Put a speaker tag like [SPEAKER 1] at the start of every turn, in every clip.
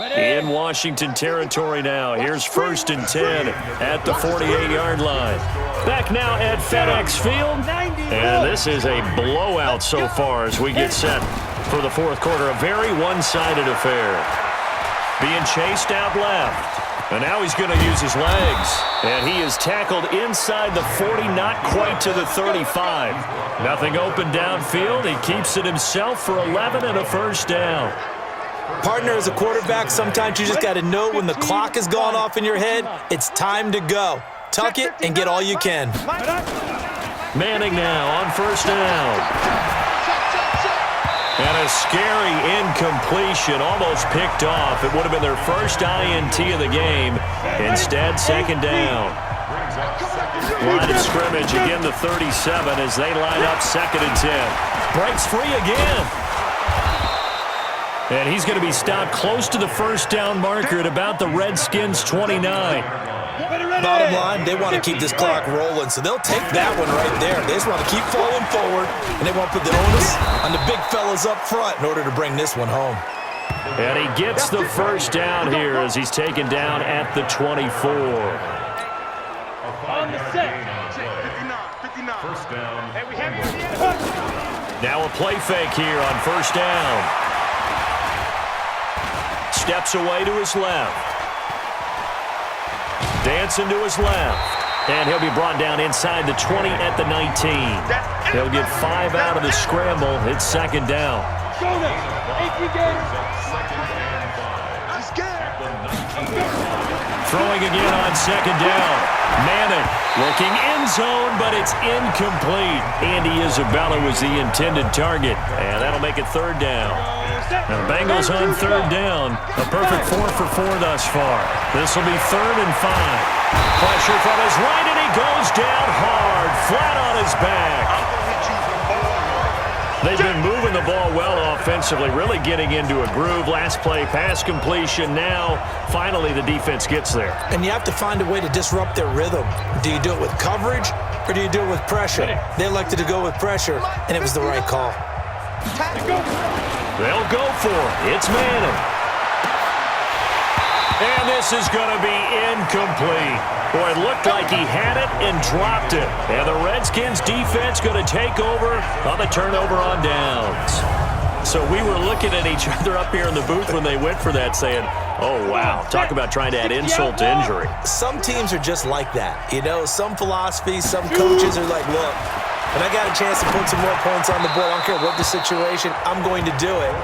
[SPEAKER 1] In Washington territory now. Here's 1st and 10 at the 48-yard line. Back now at FedEx Field. And this is a blowout so far as we get set for the fourth quarter. A very one-sided affair. Being chased out left. And now he's going to use his legs. And he is tackled inside the 40, not quite to the 35. Nothing open downfield. He keeps it himself for 11 and a first down.
[SPEAKER 2] Partner, as a quarterback, sometimes you just got to know when the clock has gone off in your head, it's time to go. Tuck it and get all you can.
[SPEAKER 1] Manning now on first down. And a scary incompletion, almost picked off. It would have been their first INT of the game. Instead, second down. Line of scrimmage, again the 37 as they line up 2nd and 10. Breaks free again. And he's going to be stopped close to the first down marker at about the Redskins' 29.
[SPEAKER 2] Bottom line, they want to keep this clock rolling, so they'll take that one right there. They just want to keep falling forward, and they want to put the onus on the big fellas up front in order to bring this one home.
[SPEAKER 1] And he gets the first down here as he's taken down at the 24.
[SPEAKER 3] On the set. 59. First down.
[SPEAKER 1] Now a play fake here on first down. Steps away to his left. Dancing to his left. And he'll be brought down inside the 20 at the 19. He'll get 5 out of the scramble. It's second down. Throwing again on second down. Manning looking end zone, but it's incomplete. Andy Isabella was the intended target. And that'll make it third down. Now, the Bengals on third down. A perfect 4 for 4 thus far. This will be 3rd and 5. Pressure from his right, and he goes down hard, flat on his back. They've been moving the ball well offensively, really getting into a groove. Last play, pass completion. Now, finally, the defense gets there.
[SPEAKER 2] And you have to find a way to disrupt their rhythm. Do you do it with coverage, or do you do it with pressure? They elected to go with pressure, and it was the right call.
[SPEAKER 1] They'll go for it. It's Manning. And this is going to be incomplete. Boy, it looked like he had it and dropped it. And the Redskins defense going to take over on the turnover on downs. So we were looking at each other up here in the booth when they went for that saying, oh, wow, talk about trying to add insult to injury.
[SPEAKER 2] Some teams are just like that. You know, some philosophies, some coaches are like, look, when I got a chance to put some more points on the board, I don't care what the situation, I'm going to do it.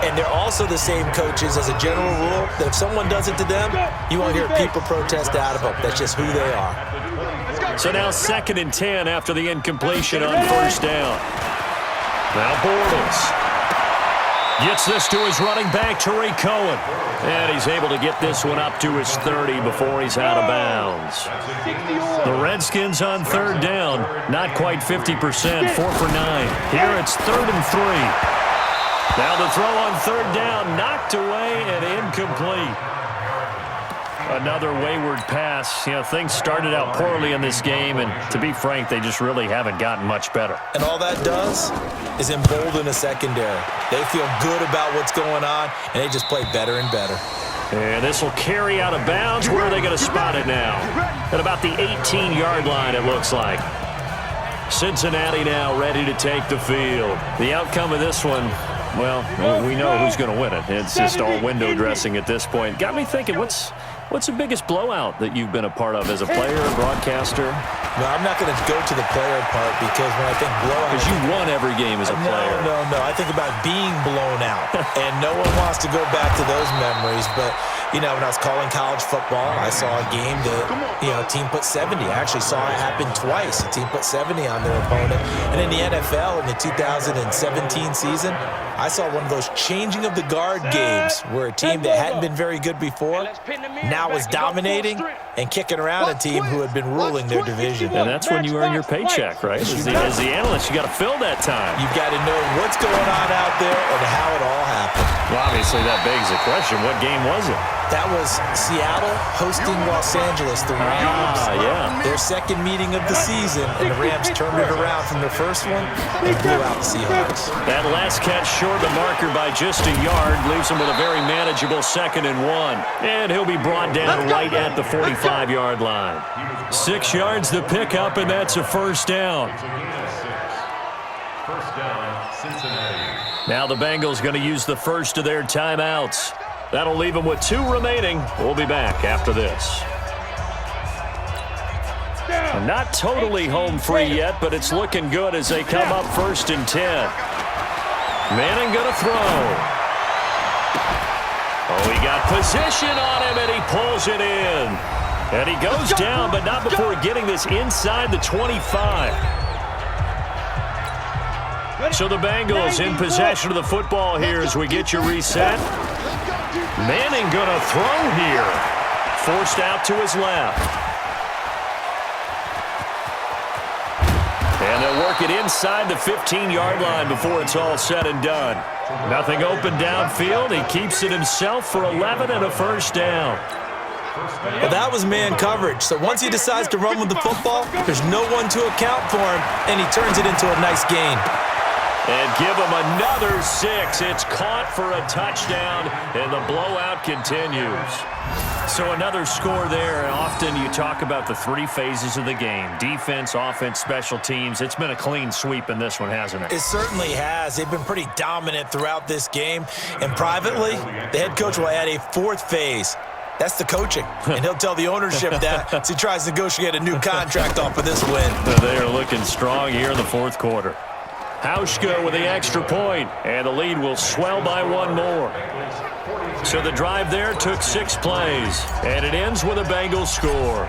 [SPEAKER 2] And they're also the same coaches as a general rule that if someone does it to them, you won't hear people protest out of them. That's just who they are.
[SPEAKER 1] So now 2nd and 10 after the incompletion on first down. Now Bortles gets this to his running back, Tariq Cohen. And he's able to get this one up to his 30 before he's out of bounds. The Redskins on third down, not quite 50%, 4 for 9. Here it's 3rd and 3. Now the throw on third down, knocked away and incomplete. Another wayward pass. You know, things started out poorly in this game, and to be frank, they just really haven't gotten much better.
[SPEAKER 2] And all that does is embolden a secondary. They feel good about what's going on, and they just play better and better.
[SPEAKER 1] And this will carry out of bounds. Where are they going to spot it now? At about the 18-yard line, it looks like. Cincinnati now ready to take the field. The outcome of this one, well, we know who's going to win it. It's just all window dressing at this point. Got me thinking, what's the biggest blowout that you've been a part of as a player, a broadcaster?
[SPEAKER 2] No, I'm not going to go to the player part because when I think blowout...
[SPEAKER 1] Because you won every game as a player.
[SPEAKER 2] No. I think about being blown out. And no one wants to go back to those memories. But, you know, when I was calling college football, I saw a game that, you know, a team put 70. I actually saw it happen twice. A team put 70 on their opponent. And in the NFL, in the 2017 season, I saw one of those changing of the guard games where a team that hadn't been very good before now was dominating and kicking around a team who had been ruling their division.
[SPEAKER 1] And that's when you earn your paycheck, right? As the analyst, you got to fill that time.
[SPEAKER 2] You've got to know what's going on out there and how it all happened.
[SPEAKER 1] Well, obviously, that begs the question, what game was it?
[SPEAKER 2] That was Seattle hosting Los Angeles. The Rams,
[SPEAKER 1] yeah.
[SPEAKER 2] their second meeting of the season, and the Rams turned it around from their first one and blew out the Seahawks.
[SPEAKER 1] That last catch short the marker by just a yard leaves him with a very manageable 2nd and 1. And he'll be brought down right at the 45-yard line. 6 yards the pickup, and that's a first down.
[SPEAKER 3] First down, Cincinnati.
[SPEAKER 1] Now the Bengals going to use the first of their timeouts. That'll leave them with 2 remaining. We'll be back after this. Not totally home free yet, but it's looking good as they come up 1st and 10. Manning going to throw. Oh, he got position on him, and he pulls it in. And he goes down, but not before getting this inside the 25. So the Bengals in possession of the football here as we get you reset. Manning going to throw here. Forced out to his left. And they'll work it inside the 15-yard line before it's all said and done. Nothing open downfield. He keeps it himself for 11 and a first down.
[SPEAKER 2] Well, that was man coverage. So once he decides to run with the football, there's no one to account for him, and he turns it into a nice gain.
[SPEAKER 1] And give him another 6. It's caught for a touchdown, and the blowout continues. So another score there. Often you talk about the 3 phases of the game: defense, offense, special teams. It's been a clean sweep in this one, hasn't it?
[SPEAKER 2] It certainly has. They've been pretty dominant throughout this game. And privately, the head coach will add a 4th phase. That's the coaching. And he'll tell the ownership that as he tries to negotiate a new contract off of this win.
[SPEAKER 1] They are looking strong here in the 4th quarter. Hauschka with the extra point, and the lead will swell by 1 more. So the drive there took 6 plays, and it ends with a Bengals score.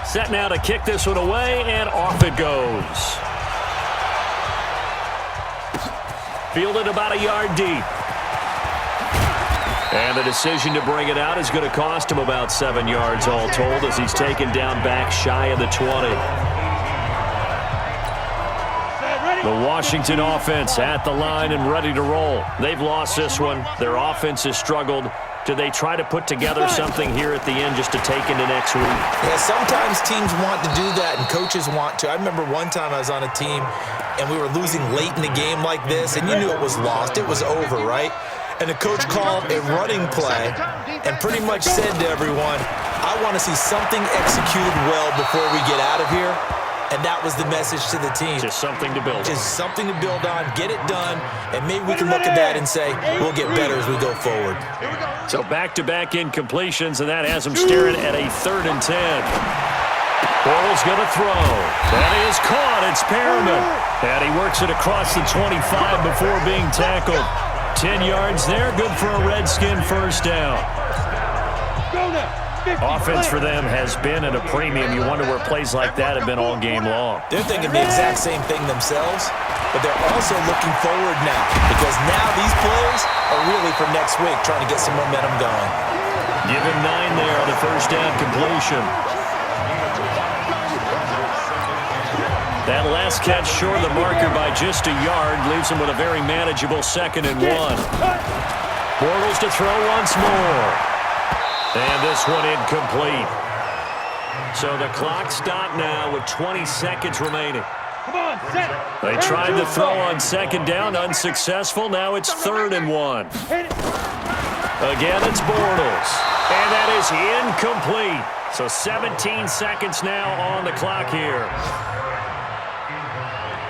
[SPEAKER 1] Set now to kick this one away, and off it goes. Fielded about a yard deep. And the decision to bring it out is going to cost him about 7 yards all told as he's taken down back shy of the 20. The Washington offense at the line and ready to roll. They've lost this one. Their offense has struggled. Do they try to put together something here at the end just to take into next week?
[SPEAKER 2] Yeah, sometimes teams want to do that and coaches want to. I remember one time I was on a team and we were losing late in the game like this, and you knew it was lost. It was over, right? And the coach called a running play and pretty much said to everyone, I want to see something executed well before we get out of here. And that was the message to the team.
[SPEAKER 1] Just something to build on.
[SPEAKER 2] Just something to build on, get it done, and maybe we can look at that and say, we'll get better as we go forward.
[SPEAKER 1] So back-to-back incompletions, and that has him staring at a 3rd and 10. Bortles going to throw. That is caught. It's Perriman. And he works it across the 25 before being tackled. 10 yards there, good for a Redskin first down. Offense for them has been at a premium. You wonder where plays like that have been all game long.
[SPEAKER 2] They're thinking the exact same thing themselves, but they're also looking forward now because now these plays are really for next week, trying to get some momentum going.
[SPEAKER 1] Give him 9 there on the first down completion. That last catch short of the marker by just a yard leaves him with a very manageable 2nd and 1. Bortles to throw once more. And this one incomplete. So the clock stopped now with 20 seconds remaining. They tried to throw on 2nd down, unsuccessful. Now it's 3rd and 1. Again, it's Bortles. And that is incomplete. So 17 seconds now on the clock here.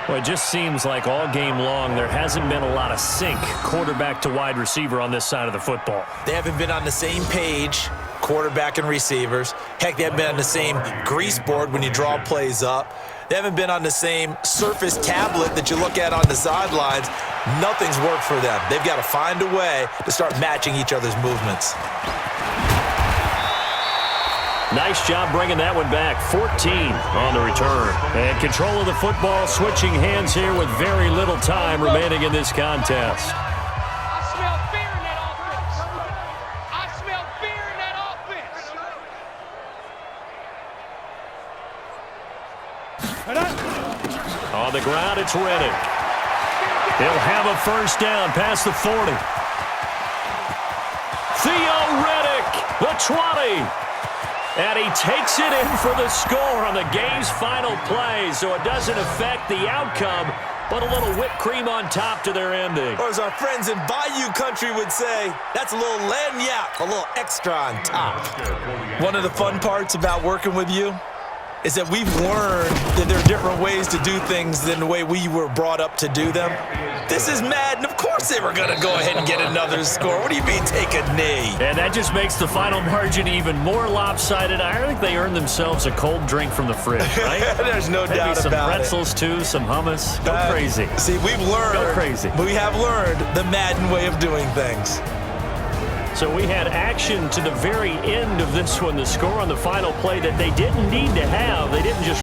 [SPEAKER 1] Well, it just seems like all game long there hasn't been a lot of sync quarterback to wide receiver on this side of the football.
[SPEAKER 2] They haven't been on the same page, quarterback and receivers. Heck, they haven't been on the same grease board when you draw plays up. They haven't been on the same Surface tablet that you look at on the sidelines. Nothing's worked for them. They've got to find a way to start matching each other's movements.
[SPEAKER 1] Nice job bringing that one back. 14 on the return. And control of the football, switching hands here with very little time remaining in this contest.
[SPEAKER 4] I smell fear in that offense. I smell fear in that offense.
[SPEAKER 1] On the ground, it's Reddick. He'll have a first down past the 40. Theo Riddick, the 20. And he takes it in for the score on the game's final play, so it doesn't affect the outcome, but a little whipped cream on top to their ending.
[SPEAKER 2] Or as our friends in Bayou Country would say, that's a little lagniappe, a little extra on top. One of the fun parts about working with you is that we've learned that there are different ways to do things than the way we were brought up to do them. This is Madden. Of course they were going to go ahead and get another score. What do you mean take a knee?
[SPEAKER 1] And that just makes the final margin even more lopsided. I think they earned themselves a cold drink from the fridge, right?
[SPEAKER 2] There's no
[SPEAKER 1] Maybe
[SPEAKER 2] doubt
[SPEAKER 1] some
[SPEAKER 2] about
[SPEAKER 1] pretzels, too, some hummus. Go crazy.
[SPEAKER 2] See, we've learned.
[SPEAKER 1] Go crazy.
[SPEAKER 2] We have learned the Madden way of doing things.
[SPEAKER 1] So we had action to the very end of this one. The score on the final play that they didn't need to have. They didn't just